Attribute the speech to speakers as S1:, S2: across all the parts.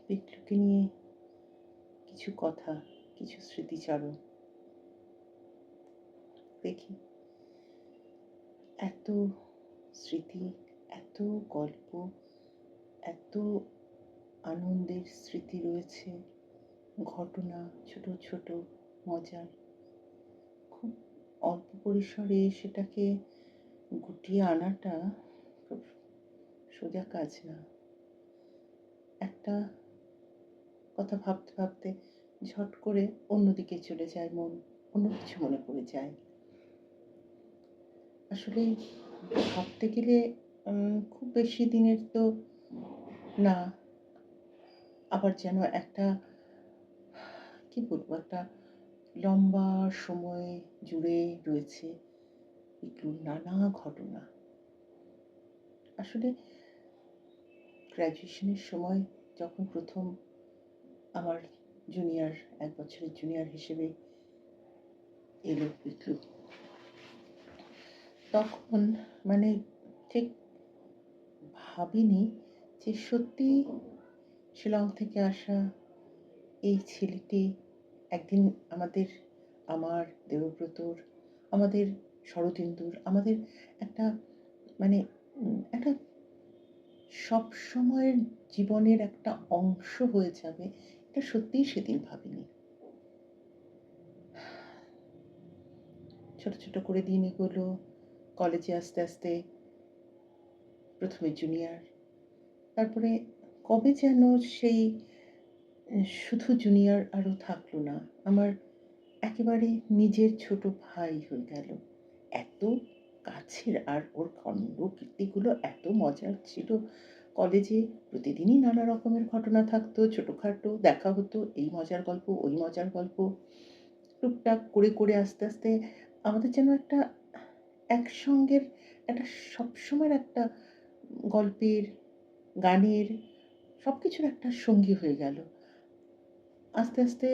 S1: পিকলুকে নিয়ে কিছু কথা, কিছু স্মৃতিচারণ। দেখি এত স্মৃতি, এত গল্প, এত আনন্দের স্মৃতি রয়েছে, ঘটনা, ছোট ছোট মজার। খুব অল্প পরিসরে সেটাকে গুটিয়ে আনাটা খুব সোজা কাজ না। একটা কথা ভাবতে ভাবতে ঝট করে অন্যদিকে চলে যায় মন, অন্য কিছু মনে পড়ে যায়। আসলে ভাবতে গেলে খুব বেশি দিনের তো না, আবার যেন একটা কি বলবো, একটা লম্বা সময় জুড়ে রয়েছে এগুলোর নানা ঘটনা। আসলে গ্র্যাজুয়েশনের সময় যখন প্রথম আমার জুনিয়র, 1 বছরের জুনিয়র হিসেবে এলো পিকলু, তখন মানে ঠিক ভাবিনি যে সত্যি শিলং থেকে আসা এই ছেলেটি একদিন আমার দেবব্রতর, আমাদের শরদিন্দুর, আমাদের একটা মানে একটা সবসময়ের জীবনের একটা অংশ হয়ে যাবে, এটা সত্যিই সেদিন ভাবিনি। ছোট ছোট করে দিন এগোলো, কলেজে আস্তে আস্তে প্রথমে জুনিয়র, তারপরে কবে যেন সেই শুধু জুনিয়র আরও থাকলো না, আমার একেবারে নিজের ছোট ভাই হয়ে গেল। এত কাছের, আর ওর কাণ্ডকীর্তিগুলো এত মজার ছিল। কলেজে প্রতিদিনই নানা রকমের ঘটনা থাকতো, ছোটোখাটো দেখা হতো, এই মজার গল্প, ওই মজার গল্প। টুকটাক করে করে আস্তে আস্তে আমাদের যেন একটা একসঙ্গের একটা সবসময়ের একটা গল্পের, গানের, সব কিছুর একটা সঙ্গী হয়ে গেল। আস্তে আস্তে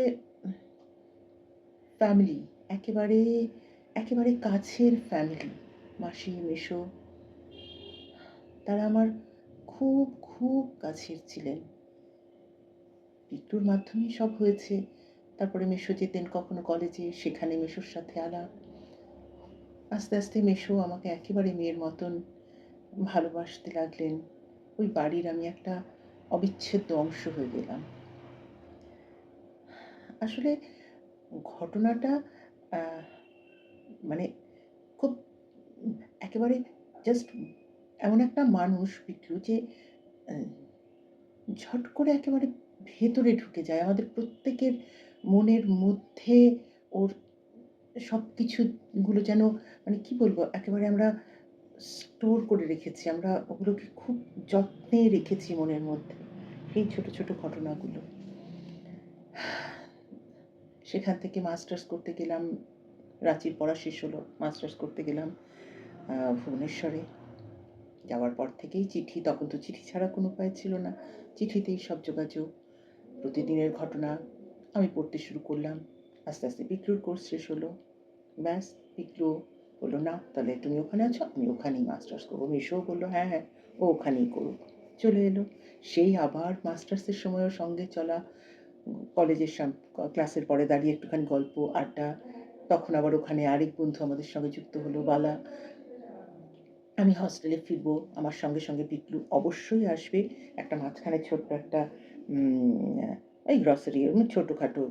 S1: ফ্যামিলি, একেবারে একেবারে কাছের ফ্যামিলি, মাসি মেসো, তারা আমার খুব খুব কাছের ছিলেন। পিকলুর মাধ্যমেই সব হয়েছে। তারপরে মেসো যেতেন কখনো কলেজে, সেখানে মেসোর সাথে আলাপ। আস্তে আস্তে মেসো আমাকে একেবারে মেয়ের মতন ভালোবাসতে লাগলেন। ওই বাড়ির আমি একটা অবিচ্ছেদ্য অংশ হয়ে গেলাম। আসলে ঘটনাটা মানে খুব একেবারে জাস্ট এমন একটা মানুষ পিকলু যে ঝট করে একেবারে ভেতরে ঢুকে যায় আমাদের প্রত্যেকের মনের মধ্যে। ওর সব কিছুগুলো যেন মানে কি বলবো, একেবারে আমরা স্টোর করে রেখেছি, আমরা ওগুলোকে খুব যত্নে রেখেছি মনের মধ্যে, এই ছোট ছোট ঘটনাগুলো। সেখান থেকে মাস্টার্স করতে গেলাম, রাঁচির পড়া শেষ হলো, মাস্টার্স করতে গেলাম ভুবনেশ্বরে। যাওয়ার পর থেকেই চিঠি, তখন তো চিঠি ছাড়া কোনো উপায় ছিল না, চিঠিতেই সব যোগাযোগ, প্রতিদিনের ঘটনা আমি পড়তে শুরু করলাম। আস্তে আস্তে পিকলুর কোর্স শেষ হলো, ব্যাস পিকলু বললো না তাহলে তুমি ওখানে আছো, আমি ওখানেই মাস্টার্স করবো। মেশোও বললো হ্যাঁ হ্যাঁ ও ওখানেই করুক। চলে এলো। সেই আবার মাস্টার্সের সময়ও সঙ্গে চলা, কলেজের ক্লাসের পরে দাঁড়িয়ে একটুখানি গল্প আড্ডা। তখন আবার ওখানে আরেক বন্ধু আমাদের সঙ্গে যুক্ত হলো, বালা। আমি হস্টেলে ফিরবো, আমার সঙ্গে সঙ্গে পিকলু অবশ্যই আসবে। একটা মাঝখানে ছোট্ট একটা এই গ্রসারি ছোটোখাটো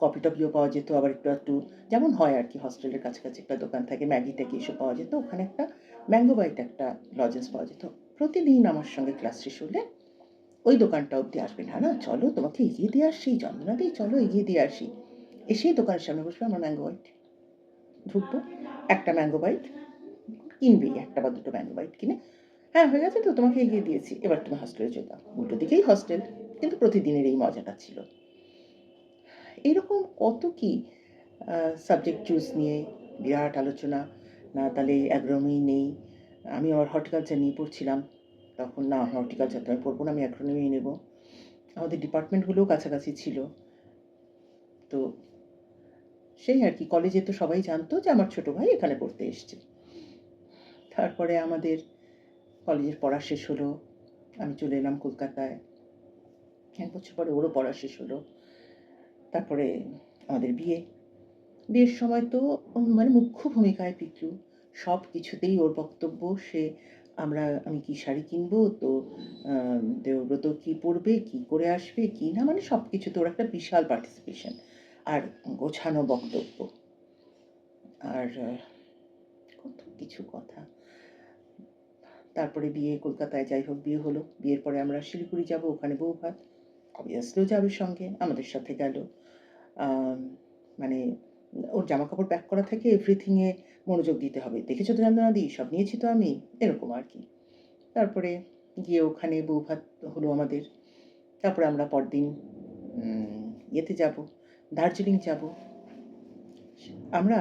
S1: কফি টফিও পাওয়া যেত, আবার একটু একটু যেমন হয় আর কি, হস্টেলের কাছাকাছি একটা দোকান থাকে, ম্যাগি ট্যাগি এসব পাওয়া যেত। ওখানে একটা ম্যাঙ্গো বাইট একটা লজেন্স পাওয়া যেত। প্রতিদিন আমার সঙ্গে ক্লাস শেষ হলে ওই দোকানটা অবধি আসবে, না না চলো তোমাকে এগিয়ে দিয়ে আসি, যন্ত্রণাতেই চলো এগিয়ে দিয়ে আসি। এসেই দোকানের সামনে বসবে, আমার ম্যাঙ্গো বাইট। ঢুকবো, একটা ম্যাঙ্গো বাইট কিনবেই, একটা বা দুটো ম্যাঙ্গো বাইট কিনে হ্যাঁ হয়ে গেছে তো, তোমাকে এগিয়ে দিয়েছি, এবার তুমি হস্টেলে চলে যাও। উল্টো দিকেই হস্টেল, কিন্তু প্রতিদিনের এই মজাটা ছিল। এইরকম কত কি সাবজেক্ট চুজ নিয়ে বিরাট আলোচনা, না তাহলে অ্যাগ্রোনমি নেই। আমি আমার হর্টিকালচার নিয়ে পড়ছিলাম তখন, না হর্টিকালচার তো আমি পড়বো না, আমি অ্যাগ্রোনমি নেব। আমাদের ডিপার্টমেন্টগুলোও কাছাকাছি ছিল। তো সেই আর কি, কলেজে তো সবাই জানতো যে আমার ছোটো ভাই এখানে পড়তে এসছে। তারপরে আমাদের কলেজের পড়া শেষ হলো, আমি চলে এলাম কলকাতায়। 1 বছর পরে ওরও পড়া শেষ হলো। তারপরে আমাদের বিয়ের সময় তো মানে মুখ্য ভূমিকায় পিকলু। সব কিছুতেই ওর বক্তব্য। আমি কি শাড়ি কিনবো, তো আ দেবব্রত কি পড়বে, কি করে আসবে, কি না, মানে সবকিছুতে ওর একটা বিশাল পার্টিসিপেশন আর গোছানো বক্তব্য। আর কত কিছু কথা। তারপরে কলকাতায় যাই হোক বিয়ে হলো। বিয়ের পরে আমরা শিলিগুড়ি যাবো, ওখানে বৌভাত। obviously ও যাবে সঙ্গে, আমাদের সাথে গেল। আম মানে ওর জামাকাপড় প্যাক করা থেকে এভরিথিং এ মনোযোগ দিতে হবে। "দেখেছো তো চন্দনাদি, সব নিয়েছি তো আমি।" এরকম আরকি। তারপরে গিয়ে ওখানে বৌভাত হলো আমাদের। তারপরে আমরা পরদিন ইয়েতে যাবো, দার্জিলিং যাবো।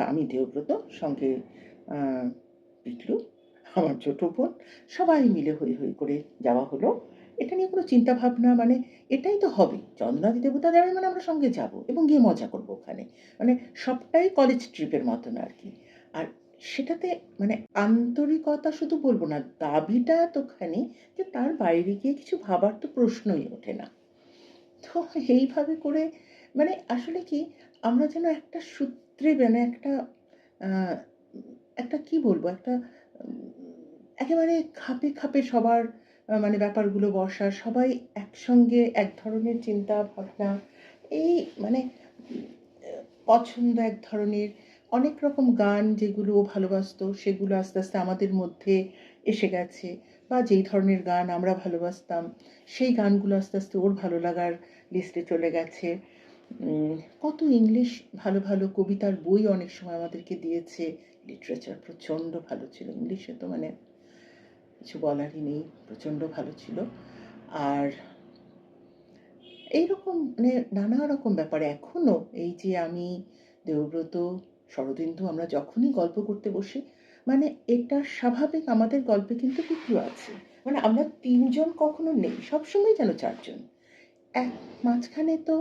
S1: আমি দেবব্রত, সঙ্গে আ পিকলু, আমার ছোট বোন, সবাই মিলে হৈ হৈ করে যাওয়া হলো। এটা নিয়ে কোনো চিন্তাভাবনা, মানে এটাই তো হবে। চন্দ্রনাথ দেবতা যাবে মানে আমরা সঙ্গে যাবো এবং গিয়ে মজা করবো ওখানে। মানে সবটাই কলেজ ট্রিপের মতন আরকি। আর সেটাতে মানে আন্তরিকতা শুধু বলব না, দাবিটা এতখানি যে তার বাইরে গিয়ে কিছু ভাবার তো প্রশ্নই ওঠে না। তো এইভাবে করে মানে আসলে কি, আমরা যেন একটা সূত্রে, মানে আ একটা কি বলবো, একটা উম একেবারে খাপে, খাপে সবার মানে ব্যাপারগুলো বসা, সবাই একসঙ্গে এক ধরনের চিন্তা ভাবনা, এই মানে উম পছন্দ এক ধরনের, অনেক রকম গান যেগুলো ও ভালোবাসতো সেগুলো আস্তে, আস্তে আমাদের মধ্যে এসে গেছে, বা যেই ধরনের গান আমরা ভালোবাসতাম সেই গানগুলো আস্তে, আস্তে ওর ভালো লাগার লিস্টে চলে গেছে। উম কত ইংলিশ ভালো, ভালো কবিতার বই অনেক সময় আমাদেরকে দিয়েছে। লিটারেচার প্রচণ্ড ভালো ছিল। ইংলিশে তো মানে কিছু বলারই নেই। প্রচণ্ড ভালো ছিল। আর এইরকম মানে নানা রকম ব্যাপার এখনো, এই যে আমি, দেবব্রত, শরদিন্দু আমরা যখনই গল্প করতে বসি, মানে এটা স্বাভাবিক, আমাদের গল্পে কিন্তু পিকলু আছে। মানে আমরা ৩ জন কখনো নেই। সবসময় যেন ৪ জন। মাঝখানে তো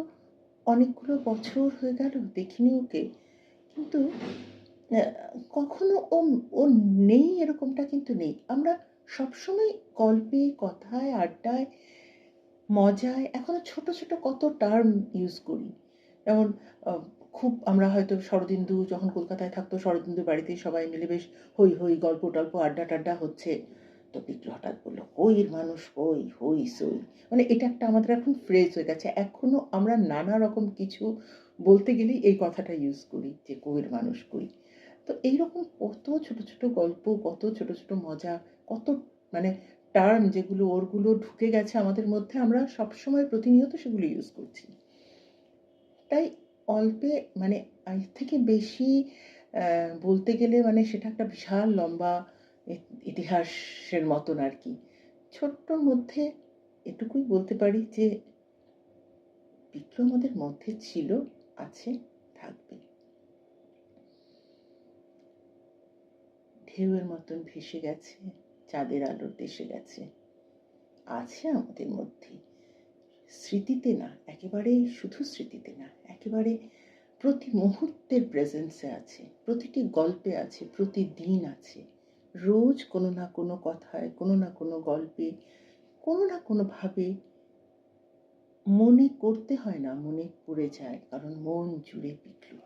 S1: অনেকগুলো বছর হয়ে গেল দেখিনি ওকে। কিন্তু অ্যা কখনো ও নেই এরকমটা কিন্তু নেই। আমরা সবসময় গল্পে, কথায়, আড্ডায়, মজায় এখনো ছোট, ছোট কত টার্ম ইউজ করি। যেমন আ খুব আমরা হয়তো শরদিন্দু যখন কলকাতায় থাকতো, শরদিন্দুর বাড়িতেই সবাই মিলে বেশ হৈ, হৈ গল্প-টল্প আড্ডা-টাড্ডা হচ্ছে। তো পিকলু হঠাৎ বলল, "কইর মানুষ কই, হই সই।" মানে এটা একটা আমাদের এখন ফ্রেজ হয়ে গেছে। এখনো আমরা নানা রকম কিছু বলতে গেলেই এই কথাটা ইউজ করি যে, "কইর মানুষ কই।" তো এইরকম কত ছোট, ছোট গল্প, কত ছোট, ছোট মজা, কত মানে টার্ম যেগুলো ওরগুলো ঢুকে গেছে আমাদের মধ্যে, আমরা সবসময় প্রতিনিয়ত সেগুলো ইউজ করছি। তাই অল্পে মানে এর থেকে বেশি বলতে গেলে মানে সেটা একটা বিশাল লম্বা ই ইতিহাসের মতন আরকি। ছোট্টর মধ্যে এটুকুই বলতে পারি যে পিকলু আমাদের মধ্যে ছিল, আছে, থাকবে। ঢেউয়ের মতন ভেসে গেছে, চাঁদের আলোর দেশে গেছে। আছে আমাদের মধ্যে। স্মৃতিতে না, একেবারে শুধু স্মৃতিতে না, একেবারে প্রতি মুহূর্তের প্রেজেন্সে আছে, প্রতিটি গল্পে আছে, প্রতিদিন আছে। রোজ কোনো না কোনো কথায়, কোনো না কোনো গল্পে, কোনো না কোনোভাবে মনে করতে হয় না, মনে পড়ে যায়। কারণ মন জুড়ে পিকলু।